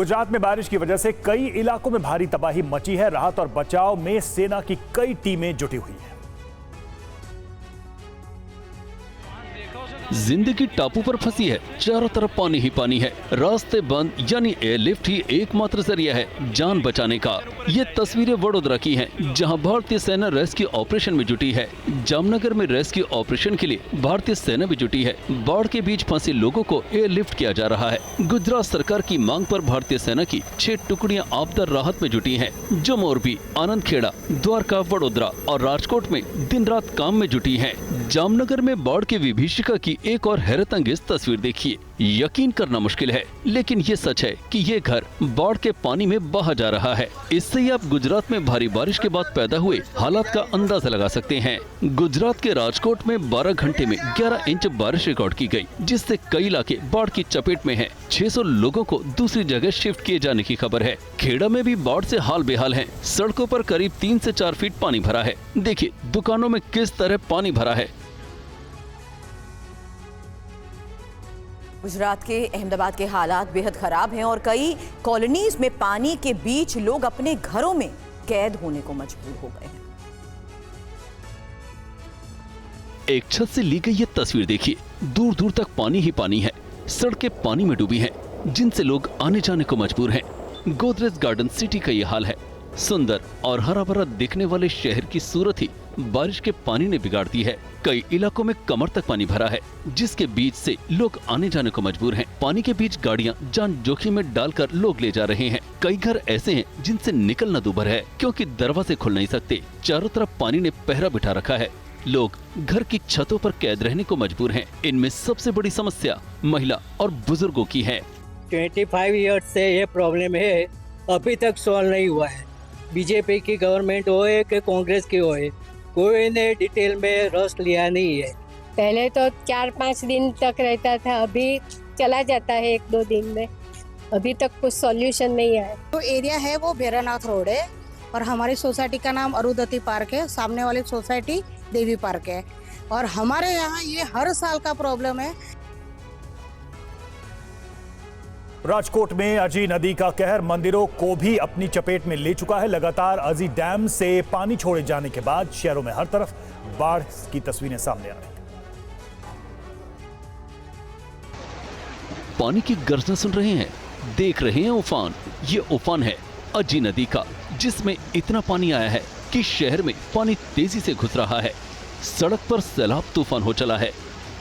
गुजरात में बारिश की वजह से कई इलाकों में भारी तबाही मची है। राहत और बचाव में सेना की कई टीमें जुटी हुई हैं। जिंदगी टापू पर फंसी है, चारों तरफ पानी ही पानी है। रास्ते बंद, यानी एयरलिफ्ट ही एकमात्र जरिया है जान बचाने का। ये तस्वीरें वडोदरा की हैं, जहां भारतीय सेना रेस्क्यू ऑपरेशन में जुटी है। जामनगर में रेस्क्यू ऑपरेशन के लिए भारतीय सेना भी जुटी है। बाढ़ के बीच फंसे लोगों को एयरलिफ्ट किया जा रहा है। गुजरात सरकार की मांग पर भारतीय सेना की 6 टुकड़ियां आपदा राहत में जुटी है, जो मोरबी, आनंदखेड़ा, द्वारका, वडोदरा और राजकोट में दिन रात काम में जुटी है। जामनगर में बाढ़ की विभीषिका की एक और हैरतअंगेज तस्वीर देखिए। यकीन करना मुश्किल है, लेकिन ये सच है कि ये घर बाढ़ के पानी में बहा जा रहा है। इससे ही आप गुजरात में भारी बारिश के बाद पैदा हुए हालात का अंदाजा लगा सकते हैं। गुजरात के राजकोट में 12 घंटे में 11 इंच बारिश रिकॉर्ड की गई, जिससे कई इलाके बाढ़ की चपेट में हैं। 600 लोगों को दूसरी जगह शिफ्ट किए जाने की खबर है। खेड़ा में भी बाढ़ से हाल बेहाल है। सड़कों पर करीब 3 से 4 फीट पानी भरा है। देखिए दुकानों में किस तरह पानी भरा है। गुजरात के अहमदाबाद के हालात बेहद खराब हैं और कई कॉलोनीज में पानी के बीच लोग अपने घरों में कैद होने को मजबूर हो गए हैं। एक छत से ली गई ये तस्वीर देखिए, दूर दूर तक पानी ही पानी है। सड़कें पानी में डूबी हैं, जिनसे लोग आने जाने को मजबूर हैं। गोदरेज गार्डन सिटी का ये हाल है। सुंदर और हरा भरा दिखने वाले शहर की सूरत ही बारिश के पानी ने बिगाड़ दी है। कई इलाकों में कमर तक पानी भरा है, जिसके बीच से लोग आने जाने को मजबूर हैं। पानी के बीच गाड़ियां जान जोखिम में डालकर लोग ले जा रहे हैं। कई घर ऐसे हैं जिनसे निकलना दूभर है, क्योंकि दरवाजे खुल नहीं सकते। चारों तरफ पानी ने पहरा बिठा रखा है। लोग घर की छतों पर कैद रहने को मजबूर हैं। इनमें सबसे बड़ी समस्या महिला और बुजुर्गों की है। 25 ईयर्स से ये प्रॉब्लम है, अभी तक सॉल्व नहीं हुआ है। बीजेपी की गवर्नमेंट हो कि कांग्रेस की हो, कोई ने डिटेल में रस लिया नहीं है। पहले तो 4-5 दिन तक रहता था, अभी चला जाता है 1-2 दिन में। अभी तक कुछ सॉल्यूशन नहीं आया। जो एरिया है वो भैरवनाथ रोड है और हमारी सोसाइटी का नाम अरुंधति पार्क है। सामने वाली सोसाइटी देवी पार्क है और हमारे यहाँ ये हर साल का प्रॉब्लम है। राजकोट में अजी नदी का कहर मंदिरों को भी अपनी चपेट में ले चुका है। लगातार अजी डैम से पानी छोड़े जाने के बाद शहरों में हर तरफ बाढ़ की तस्वीरें सामने आ रही हैं। पानी की गर्जना सुन रहे हैं, देख रहे हैं उफान। ये उफान है अजी नदी का, जिसमें इतना पानी आया है कि शहर में पानी तेजी से घुस रहा है। सड़क पर सैलाब तूफान हो चला है,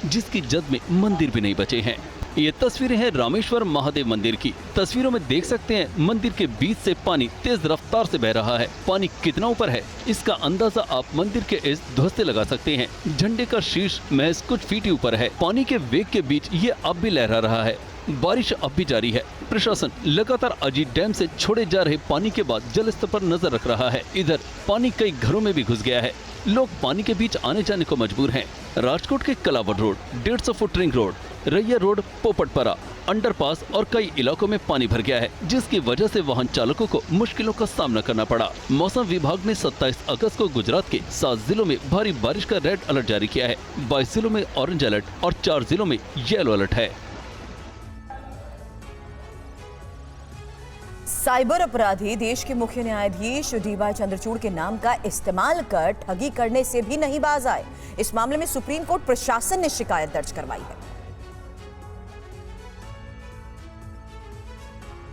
जिसकी जद में मंदिर भी नहीं बचे हैं। ये तस्वीरें हैं रामेश्वर महादेव मंदिर की। तस्वीरों में देख सकते हैं मंदिर के बीच से पानी तेज रफ्तार से बह रहा है। पानी कितना ऊपर है, इसका अंदाजा आप मंदिर के इस ध्वज से लगा सकते हैं। झंडे का शीर्ष महज कुछ फीट ही ऊपर है। पानी के वेग के बीच ये अब भी लहरा रहा है। बारिश अब भी जारी है। प्रशासन लगातार अजी डैम से छोड़े जा रहे पानी के बाद जल स्तर पर नजर रख रहा है। इधर पानी कई घरों में भी घुस गया है। लोग पानी के बीच आने जाने को मजबूर हैं। राजकोट के कलावड़ रोड, 150 फुट रिंग रोड, रैया रोड, पोपटपरा, अंडरपास और कई इलाकों में पानी भर गया है, जिसकी वजह से वाहन चालकों को मुश्किलों का सामना करना पड़ा। मौसम विभाग ने 27 अगस्त को गुजरात के 7 जिलों में भारी बारिश का रेड अलर्ट जारी किया है। 22 जिलों में ऑरेंज अलर्ट और 4 जिलों में येलो अलर्ट है। साइबर अपराधी देश के मुख्य न्यायाधीश डीवाई चंद्रचूड़ के नाम का इस्तेमाल कर ठगी करने से भी नहीं बाज आए। इस मामले में सुप्रीम कोर्ट प्रशासन ने शिकायत दर्ज करवाई है।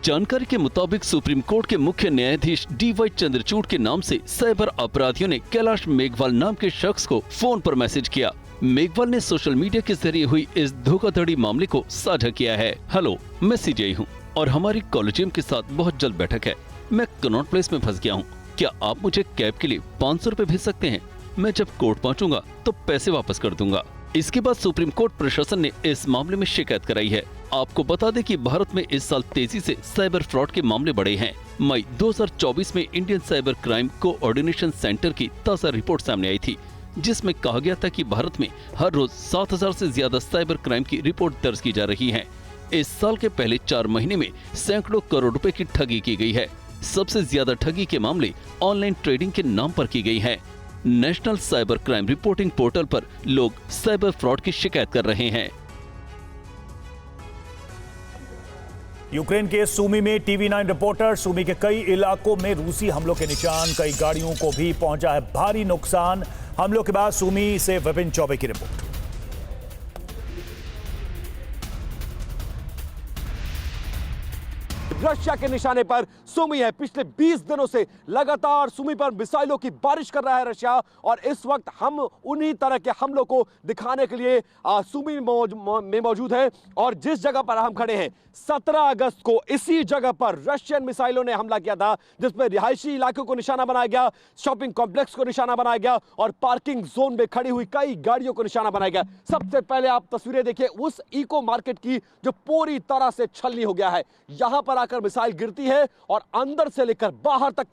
जानकारी के मुताबिक सुप्रीम कोर्ट के मुख्य न्यायाधीश डीवाई चंद्रचूड़ के नाम से साइबर अपराधियों ने कैलाश मेघवाल नाम के शख्स को फोन पर मैसेज किया। मेघवाल ने सोशल मीडिया के जरिए हुई इस धोखाधड़ी मामले को साझा किया है। हेलो, मैं सीजेआई हूँ और हमारी कॉलेजियम के साथ बहुत जल्द बैठक है। मैं कनॉट प्लेस में फंस गया हूँ। क्या आप मुझे कैब के लिए 500 रुपए भेज सकते हैं? मैं जब कोर्ट पहुँचूंगा तो पैसे वापस कर दूंगा। इसके बाद सुप्रीम कोर्ट प्रशासन ने इस मामले में शिकायत कराई है। आपको बता दें कि भारत में इस साल तेजी से साइबर फ्रॉड के मामले बढ़े हैं। मई 2024 में Indian cyber crime coordination centre की ताज़ा रिपोर्ट सामने आई थी, जिसमें कहा गया था कि भारत में हर रोज 7000 से ज्यादा साइबर क्राइम की रिपोर्ट दर्ज की जा रही है। इस साल के पहले 4 महीने में सैकड़ों करोड़ रुपए की ठगी की गई है। सबसे ज्यादा ठगी के मामले ऑनलाइन ट्रेडिंग के नाम पर की गई है। National cyber crime reporting portal पर लोग साइबर फ्रॉड की शिकायत कर रहे हैं। यूक्रेन के सूमी में टीवी9 रिपोर्टर। सूमी के कई इलाकों में रूसी हमलों के निशान, कई गाड़ियों को भी पहुंचा है भारी नुकसान। हमलों के बाद सूमी से विपिन चौबे की रिपोर्ट। रशिया के निशाने पर सूमी है। पिछले 20 दिनों से लगातार सूमी पर मिसाइलों की बारिश कर रहा है रशिया, और इस वक्त हम उन्हीं तरह के हमलों को दिखाने के लिए सूमी में मौजूद हैं। और जिस जगह पर हम खड़े हैं, 17 अगस्त को इसी जगह पर रशियन मिसाइलों ने हमला किया था, जिसमें रिहायशी इलाकों को निशाना बनाया गया, शॉपिंग कॉम्प्लेक्स को निशाना बनाया गया और पार्किंग जोन में खड़ी हुई कई गाड़ियों को निशाना बनाया गया। सबसे पहले आप तस्वीरें देखिए उस इको मार्केट की जो पूरी तरह से छलनी हो गया है। यहां पर आकर मिसाइल गिरती है और अंदर से लेकर बाहर तक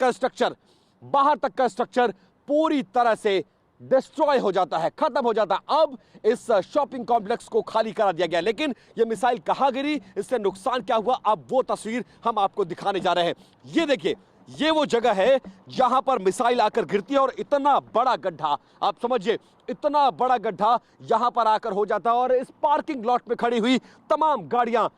का स्ट्रक्चर पूरी तरह से डिस्ट्रॉय हो जाता है, खत्म हो जाता है। अब इस शॉपिंग कॉम्प्लेक्स को खाली करा दिया गया, लेकिन यह मिसाइल कहां गिरी, इससे नुकसान क्या हुआ, अब वो तस्वीर हम आपको दिखाने जा रहे हैं। ये देखिए, ये वो जगह है जहां पर मिसाइल आकर गिरती है और इतना बड़ा गड्ढा, आप समझिए इतना बड़ा गड्ढा यहां पर आकर हो जाता है और इस पार्किंग लॉट में खड़ी हुई तमाम गाड़ियां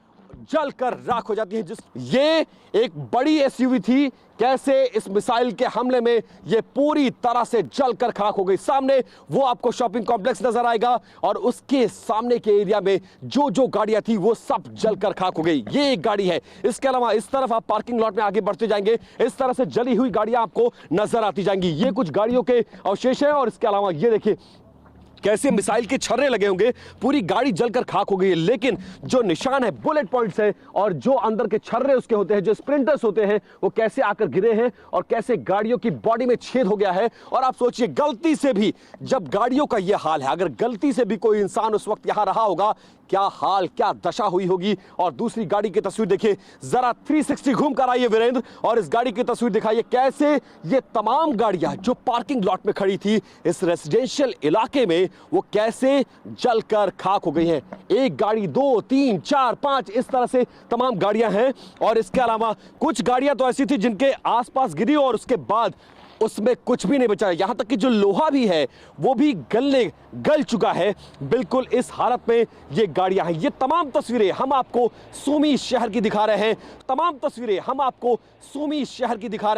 जलकर राख हो जाती हैं। ये एक बड़ी एसयूवी थी, कैसे इस मिसाइल के हमले में ये पूरी तरह से जलकर खाक हो गई। सामने वो आपको शॉपिंग कॉम्प्लेक्स नजर आएगा और उसके सामने के एरिया में जो गाड़ियां थी वो सब जलकर खाक हो गई। ये एक गाड़ी है। इसके अलावा इस तरफ आप पार्किंग लॉट में आगे बढ़ते जाएंगे, इस तरह से जली हुई गाड़ियां आपको नजर आती जाएंगी। ये कुछ गाड़ियों के अवशेष है और इसके अलावा ये देखिए कैसे मिसाइल के छर्रे लगे होंगे, पूरी गाड़ी जलकर खाक हो गई है। लेकिन जो निशान है, बुलेट पॉइंट्स है और जो अंदर के छर्रे उसके होते हैं, जो स्प्रिंटर्स होते हैं, वो कैसे आकर गिरे हैं और कैसे गाड़ियों की बॉडी में छेद हो गया है। और आप सोचिए, गलती से भी जब गाड़ियों का यह हाल है, अगर गलती से भी कोई इंसान उस वक्त यहां रहा होगा, क्या हाल, क्या दशा हुई होगी। और दूसरी गाड़ी की तस्वीर देखिए, जरा 360 घूम कर आइए वीरेंद्र और इस गाड़ी की तस्वीर दिखाइए, कैसे ये तमाम गाड़ियां जो पार्किंग लॉट में खड़ी थी इस रेसिडेंशियल इलाके में, वो कैसे जलकर खाक हो गई हैं। एक गाड़ी, 2, 3, 4, 5 इस तरह से तमाम गाड़ियां हैं। और इसके अलावा कुछ गाड़ियां तो ऐसी थी जिनके आसपास गिरी और उसके बाद उसमें कुछ भी नहीं बचा। यहां तक कि जो लोहा भी है वो भी गल चुका है। बिल्कुल इस हालत में ये गाड़ियां हैं। ये तमाम तस्वीरें हम आपको सूमी शहर की दिखा रहे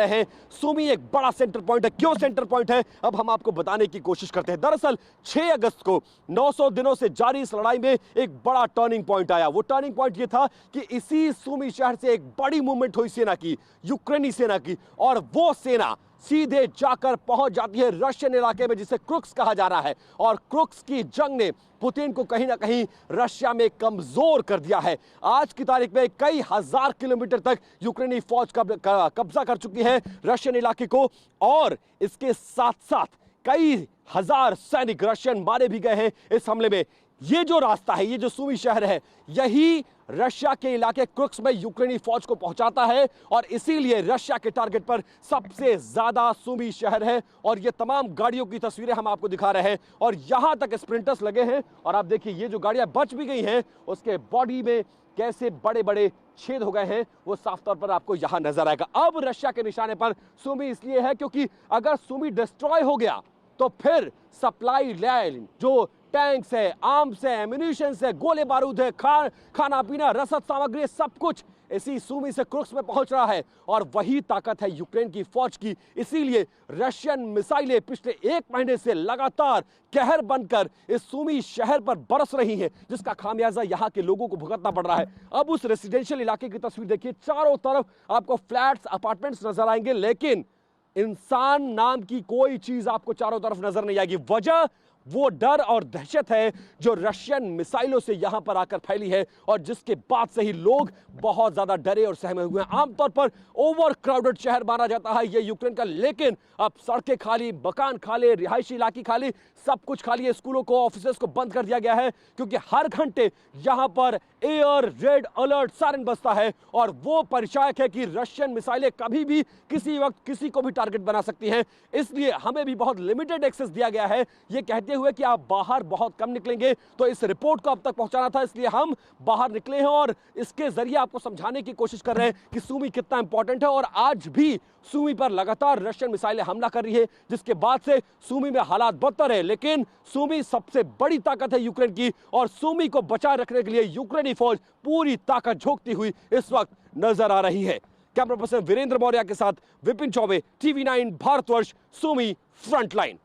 हैं। सूमी एक बड़ा सेंटर पॉइंट है। क्यों सेंटर पॉइंट है, अब हम आपको बताने की कोशिश करते हैं। दरअसल 6 अगस्त को 900 दिनों से जारी इस लड़ाई में एक बड़ा टर्निंग पॉइंट आया। वो टर्निंग पॉइंट ये था कि इसी सूमी शहर से एक बड़ी मूवमेंट हुई सेना की, यूक्रेनी सेना की, और वो सेना सीधे जाकर पहुंच जाती है रशियन इलाके में जिसे क्रुक्स कहा जा रहा है। और क्रुक्स की जंग ने पुतिन को कहीं ना कहीं रशिया में कमजोर कर दिया है। आज की तारीख में कई हजार किलोमीटर तक यूक्रेनी फौज कब्जा कर चुकी है रशियन इलाके को, और इसके साथ साथ कई हजार सैनिक रशियन मारे भी गए हैं इस हमले में। ये जो रास्ता है, ये जो सूमी शहर है, यही रशिया के इलाके क्रुक्स में यूक्रेनी फौज को पहुंचाता है और इसीलिए रशिया के टारगेट पर सबसे ज्यादा सूमी शहर है। और ये तमाम गाड़ियों की तस्वीरें हम आपको दिखा रहे हैं और यहां तक स्प्रिंटर्स लगे हैं। और आप देखिए, ये जो गाड़ियां बच भी गई हैं उसके बॉडी में कैसे बड़े बड़े छेद हो गए हैं, वो साफ तौर पर आपको यहां नजर आएगा। अब रशिया के निशाने पर सूमी इसलिए है क्योंकि अगर सूमी डिस्ट्रॉय हो गया तो फिर सप्लाई लाइन, जो टैंक्स है, आर्म्स है, एम्यूनिशंस है, गोले बारूद है, खाना पीना, रसद सामग्री, सब कुछ इसी सूमी से क्रुक्स में पहुंच रहा है। और वही ताकत है यूक्रेन की फौज की। इसीलिए रशियन मिसाइलें पिछले 1 महीने से लगातार कहर बनकर इस सूमी शहर पर बरस रही हैं, जिसका खामियाजा यहां के लोगों को भुगतना पड़ रहा है। अब उस रेसिडेंशियल इलाके की तस्वीर देखिए, चारों तरफ आपको फ्लैट्स, अपार्टमेंट्स नजर आएंगे, लेकिन इंसान नाम की कोई चीज आपको चारों तरफ नजर नहीं आएगी। वजह वो डर और दहशत है जो रशियन मिसाइलों से यहां पर आकर फैली है और जिसके बाद से ही लोग बहुत ज्यादा डरे और सहमे हुए हैं। आमतौर पर ओवर क्राउडेड शहर माना जाता है ये यूक्रेन का, लेकिन अब सड़कें खाली, मकान खाली, रिहायशी इलाके खाली, सब कुछ खाली है। स्कूलों को, ऑफिसेस को बंद कर दिया गया है क्योंकि हर घंटे यहां पर एयर रेड अलर्ट सायरन बजता है और वो परिचायक है कि रशियन मिसाइलें कभी भी किसी वक्त किसी को भी टारगेट बना सकती हैं। इसलिए हमें भी बहुत लिमिटेड एक्सेस दिया गया है, ये कहते हुए कि आप बाहर बहुत कम निकलेंगे। तो इस रिपोर्ट को अब तक पहुंचाना था, इसलिए हम बाहर निकले हैं और इसके जरिए आपको समझाने की कोशिश कर रहे हैं कि सूमी कितना इंपॉर्टेंट है। और आज भी सूमी पर लगातार रशियन मिसाइलें हमला कर रही है, जिसके बाद से सूमी में हालात बदतर है। लेकिन सूमी सबसे बड़ी ताकत है यूक्रेन की और सूमी को बचाए रखने के लिए यूक्रेनी पाकिस्तानी फौज पूरी ताकत झोंकती हुई इस वक्त नजर आ रही है। कैमरा पर्सन वीरेंद्र मौर्य के साथ विपिन चौबे, TV9 भारतवर्ष, सुमी फ्रंटलाइन।